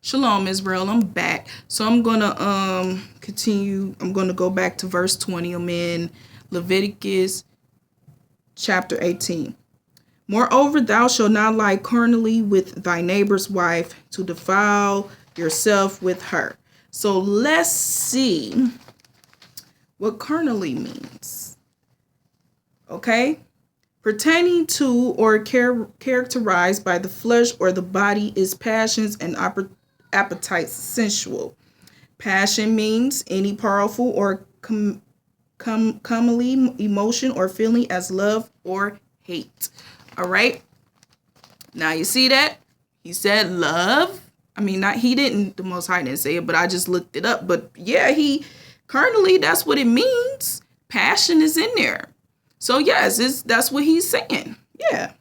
Shalom, Israel. I'm back. So I'm gonna continue. I'm gonna go back to verse 20. I'm in Leviticus chapter 18. Moreover, thou shalt not lie carnally with thy neighbor's wife to defile yourself with her. So let's see what carnally means. Okay? Pertaining to or characterized by the flesh or the body is passions and appetites sensual. Passion means any powerful or commonly emotion or feeling as love or hate. All right. Now you see that? He said love. I mean, the Most High didn't say it, but I just looked it up. But yeah, carnally, that's what it means. Passion is in there. So yes, that's what he's saying. Yeah.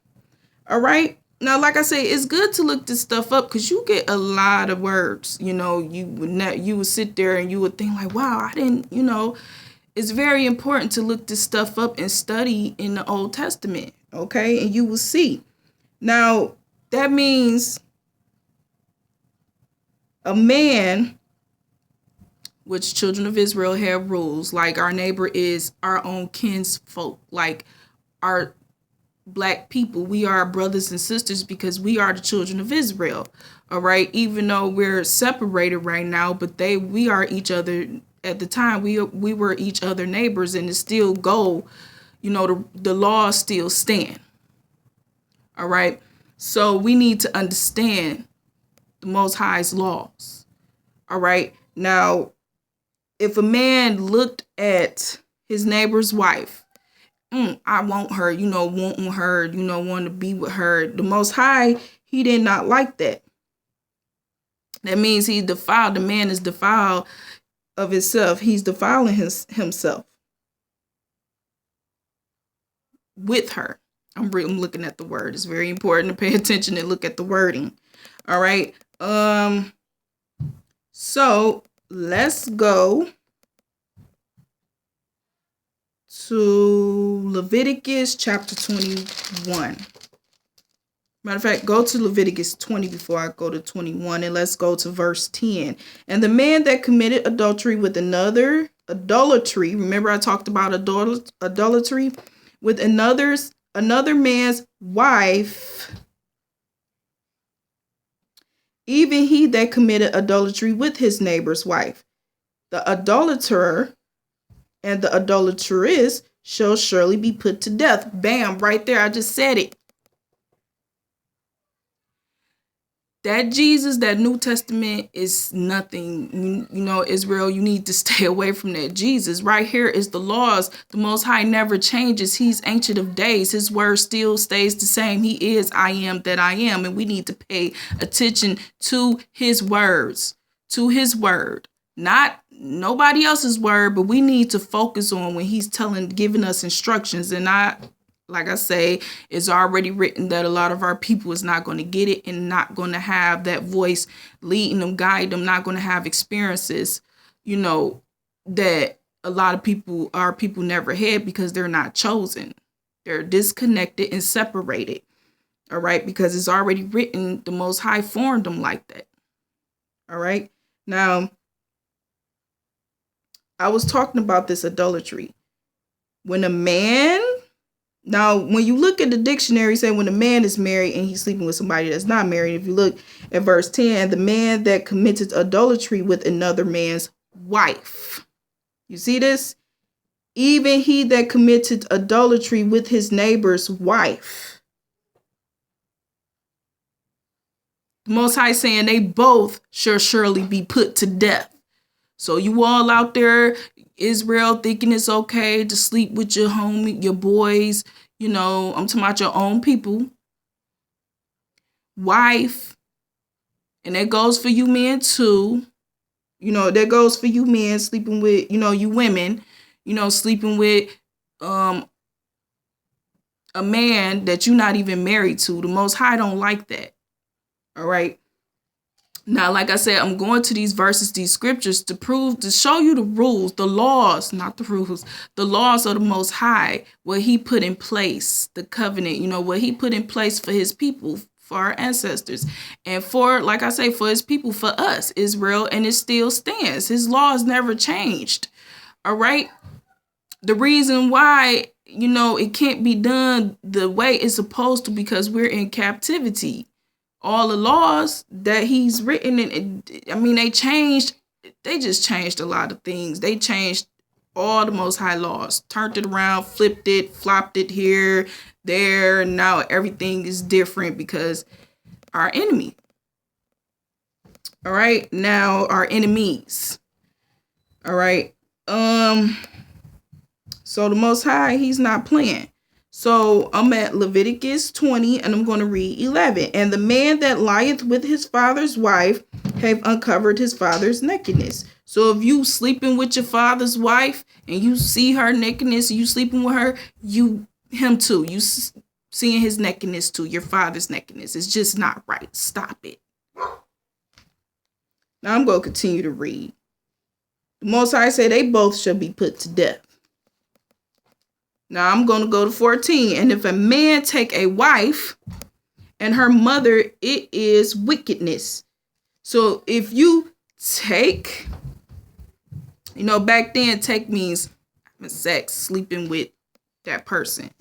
All right. Now, like I say, it's good to look this stuff up because you get a lot of words. You would sit there and you would think like, wow, I didn't, it's very important to look this stuff up and study in the Old Testament. Okay. And you will see. Now, that means a man, which children of Israel have rules, like our neighbor is our own kinsfolk, like our Black people. We are brothers and sisters because we are the children of Israel. All right. Even though we're separated right now, but we are each other. At the time, we were each other neighbors, and it still the laws still stand. All right. So we need to understand the Most High's laws. All right. Now, if a man looked at his neighbor's wife, I want her, wanting her, want to be with her. The Most High, he did not like that. That means he's defiled. The man is defiled of himself. He's defiling himself with her. I'm looking at the word. It's very important to pay attention and look at the wording. All right. So let's go to Leviticus chapter 21. Matter of fact, go to Leviticus 20 before I go to 21, and let's go to verse 10. And the man that committed adultery with another, remember I talked about adultery with another man's wife, even he that committed adultery with his neighbor's wife, the adulterer and the adulteress shall surely be put to death. Bam, right there. I just said it. That Jesus, that New Testament is nothing. Israel, you need to stay away from that. Jesus, right here is the laws. The Most High never changes. He's ancient of days. His word still stays the same. He is I am that I am. And we need to pay attention to his words, to his word, not nobody else's word, but we need to focus on when he's giving us instructions. And like I say, it's already written that a lot of our people is not going to get it and not going to have that voice leading them, guide them, not going to have experiences, that a lot of our people never had because they're not chosen. They're disconnected and separated. All right. Because it's already written. The Most High formed them like that. All right. Now, I was talking about this adultery. When you look at the dictionary, say when a man is married and he's sleeping with somebody that's not married, if you look at verse 10, the man that committed adultery with another man's wife. You see this? Even he that committed adultery with his neighbor's wife. The Most High saying they both shall surely be put to death. So you all out there, Israel, thinking it's okay to sleep with your homie, your boys, I'm talking about your own people, wife, and that goes for you men too. That goes for you men sleeping with, you women, sleeping with a man that you're not even married to. The Most High don't like that. All right. Now, like I said, I'm going to these verses, these scriptures to show you the rules, the laws, not the rules, the laws of the Most High, what he put in place, the covenant, what he put in place for his people, for our ancestors, and for, like I say, for his people, for us, Israel, and it still stands. His laws never changed. All right. The reason why, it can't be done the way it's supposed to, because we're in captivity. All the laws that he's written, they changed. They just changed a lot of things. They changed all the Most High laws, turned it around, flipped it, flopped it here, there. And now everything is different because our enemy. All right. Now our enemies. All right. So the Most High, he's not playing. So I'm at Leviticus 20, and I'm going to read 11. And the man that lieth with his father's wife have uncovered his father's nakedness. So if you sleeping with your father's wife and you see her nakedness, you sleeping with her, him too. You seeing his nakedness too, your father's nakedness. It's just not right. Stop it. Now I'm going to continue to read. The Most High say they both shall be put to death. Now I'm going to go to 14. And if a man take a wife and her mother, it is wickedness. So if you take, back then, take means having sex, sleeping with that person.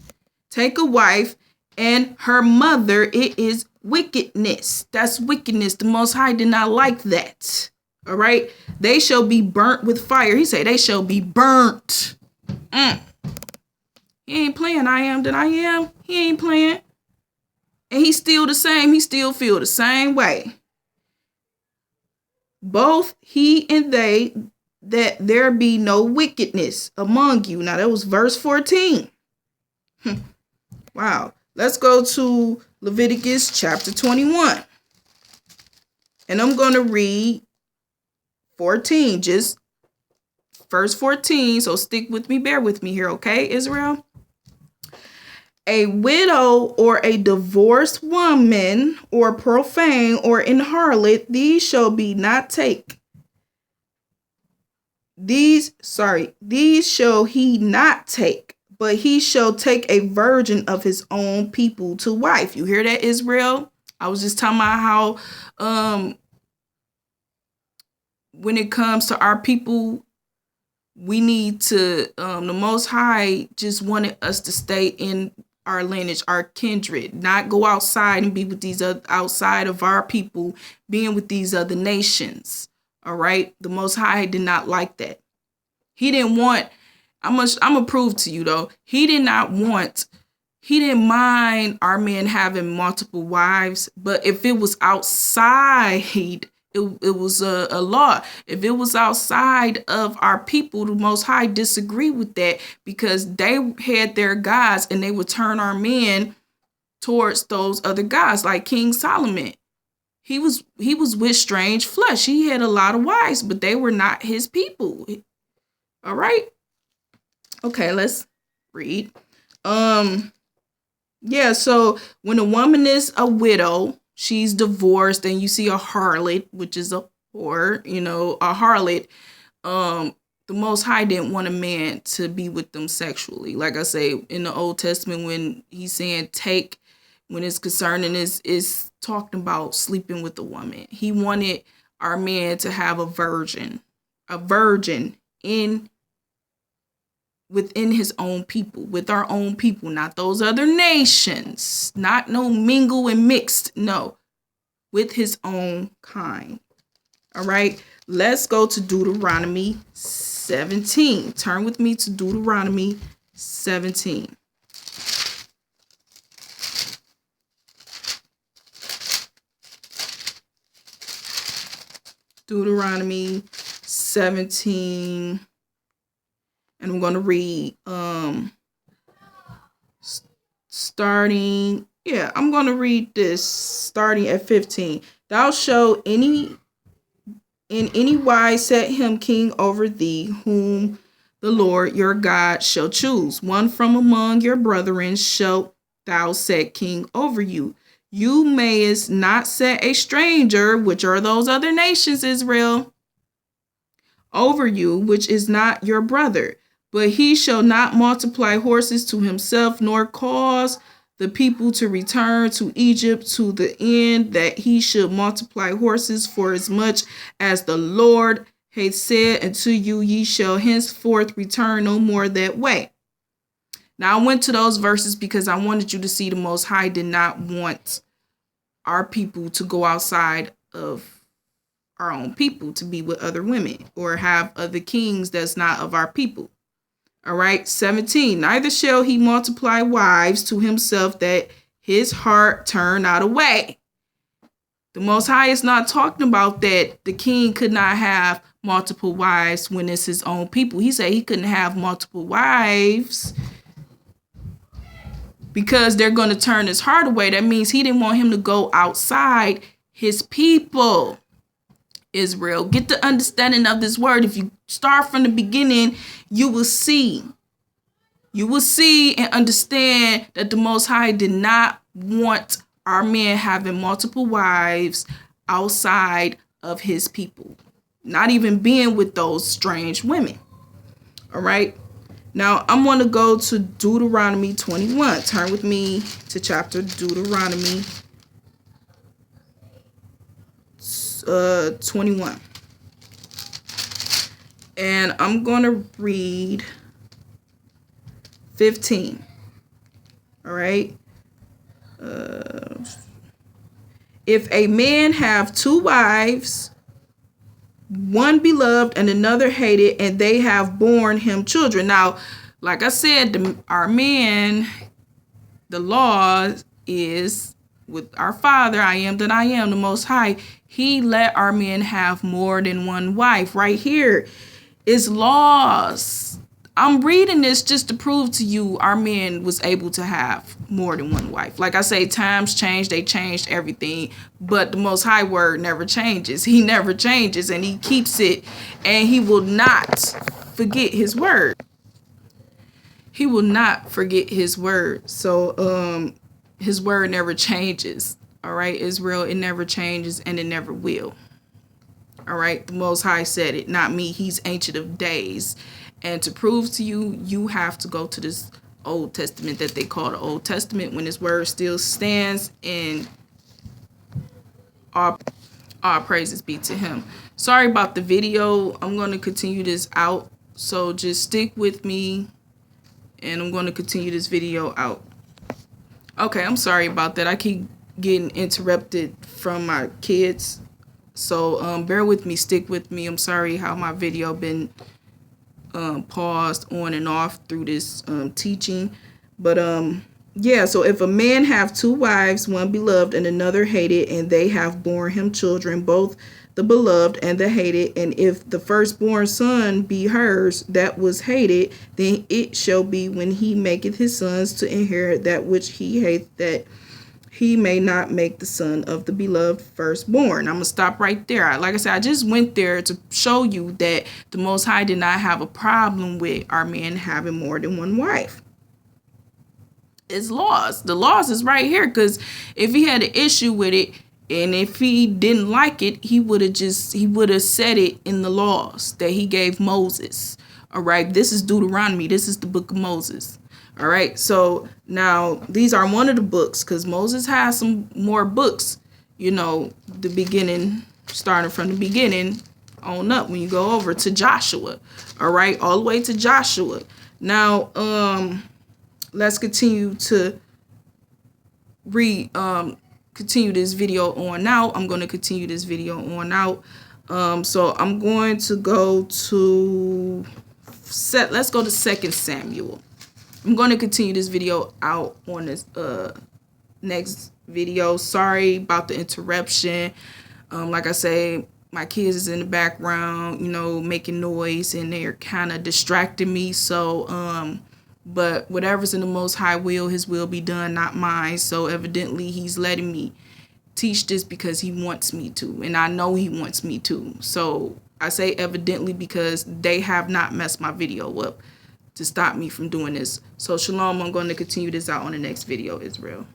Take a wife and her mother, it is wickedness. That's wickedness. The Most High did not like that. All right. They shall be burnt with fire. He said they shall be burnt. He ain't playing. I am that I am. He ain't playing. And he's still the same. He still feel the same way. Both he and they, that there be no wickedness among you. Now that was verse 14. Wow. Let's go to Leviticus chapter 21. And I'm going to read 14, just verse 14. So stick with me, bear with me here, okay, Israel? A widow or a divorced woman or profane or an harlot, these shall be not take. These shall he not take, but he shall take a virgin of his own people to wife. You hear that, Israel? I was just talking about how when it comes to our people, we need to, the Most High just wanted us to stay in our lineage, our kindred, not go outside and be with these other, outside of our people, being with these other nations. All right. The Most High did not like that. He didn't want, I'm gonna prove to you though. He didn't mind our men having multiple wives, but if it was outside, it was a law. If it was outside of our people, the Most High disagree with that, because they had their gods and they would turn our men towards those other gods, like King Solomon. He was with strange flesh. He had a lot of wives, but they were not his people. All right. Okay, let's read. Yeah, so when a woman is a widow, she's divorced, and you see a harlot, which is a whore, a harlot. The Most High didn't want a man to be with them sexually. Like I say, in the Old Testament, when he's saying take, when it's concerning is talking about sleeping with a woman. He wanted our men to have a virgin within his own people, with our own people, not those other nations, not no mingle and mixed, no, with his own kind. All right, let's go to Deuteronomy 17. Turn with me to Deuteronomy 17. Deuteronomy 17. And I'm going to read I'm going to read this starting at 15. Thou shalt in any wise set him king over thee, whom the Lord your God shall choose. One from among your brethren shalt thou set king over you. You mayest not set a stranger, which are those other nations, Israel, over you, which is not your brother. But he shall not multiply horses to himself, nor cause the people to return to Egypt to the end that he should multiply horses, for as much as the Lord hath said unto you, ye shall henceforth return no more that way. Now I went to those verses because I wanted you to see the Most High did not want our people to go outside of our own people to be with other women or have other kings that's not of our people. All right, 17. Neither shall he multiply wives to himself, that his heart turn not away. The Most High is not talking about that the king could not have multiple wives when it's his own people. He said he couldn't have multiple wives because they're going to turn his heart away. That means he didn't want him to go outside his people. Israel, get the understanding of this word. If you start from the beginning, you will see and understand that the Most High did not want our men having multiple wives outside of his people, not even being with those strange women. All right. Now I'm going to go to Deuteronomy 21. Turn with me to chapter Deuteronomy 21. And I'm going to read 15. All right. If a man have two wives, one beloved and another hated, and they have borne him children. Now, like I said, our men, the law is with our Father, I am that I am, the Most High. He let our men have more than one wife. Right here is laws. I'm reading this just to prove to you our men was able to have more than one wife. Like I say, times change, they changed everything, but the Most High word never changes. He never changes, and he keeps it, and he will not forget his word. He will not forget his word. So his word never changes. All right, Israel, it never changes and it never will. All right, the Most High said it, not me. He's Ancient of Days. And to prove to you, you have to go to this Old Testament that they call the Old Testament, when his word still stands, and all praises be to him. Sorry about the video. I'm going to continue this out. So just stick with me, and I'm going to continue this video out. Okay, I'm sorry about that. I keep getting interrupted from my kids. So bear with me, stick with me. I'm sorry how my video been paused on and off through this teaching. But yeah, so if a man have two wives, one beloved and another hated, and they have borne him children, both the beloved and the hated, and if the firstborn son be hers that was hated, then it shall be, when he maketh his sons to inherit that which he hateth, that he may not make the son of the beloved firstborn. I'm going to stop right there. Like I said, I just went there to show you that the Most High did not have a problem with our men having more than one wife. It's laws. The laws is right here, because if he had an issue with it, and if he didn't like it, he would have said it in the laws that he gave Moses. All right. This is Deuteronomy. This is the book of Moses. All right. So now these are one of the books, because Moses has some more books, you know, the beginning, starting from the beginning on up when you go over to Joshua. All right. All the way to Joshua. Now, let's continue to continue this video on out. I'm going to continue this video on out. So I'm going to go to let's go to 2 Samuel. I'm going to continue this video out on this next video. Sorry about the interruption. Like I say, my kids is in the background, you know, making noise, and they're kind of distracting me. So but whatever's in the Most High will, his will be done, not mine. So evidently he's letting me teach this because he wants me to. And I know he wants me to. So I say evidently because they have not messed my video up to stop me from doing this. So shalom, I'm going to continue this out on the next video, Israel.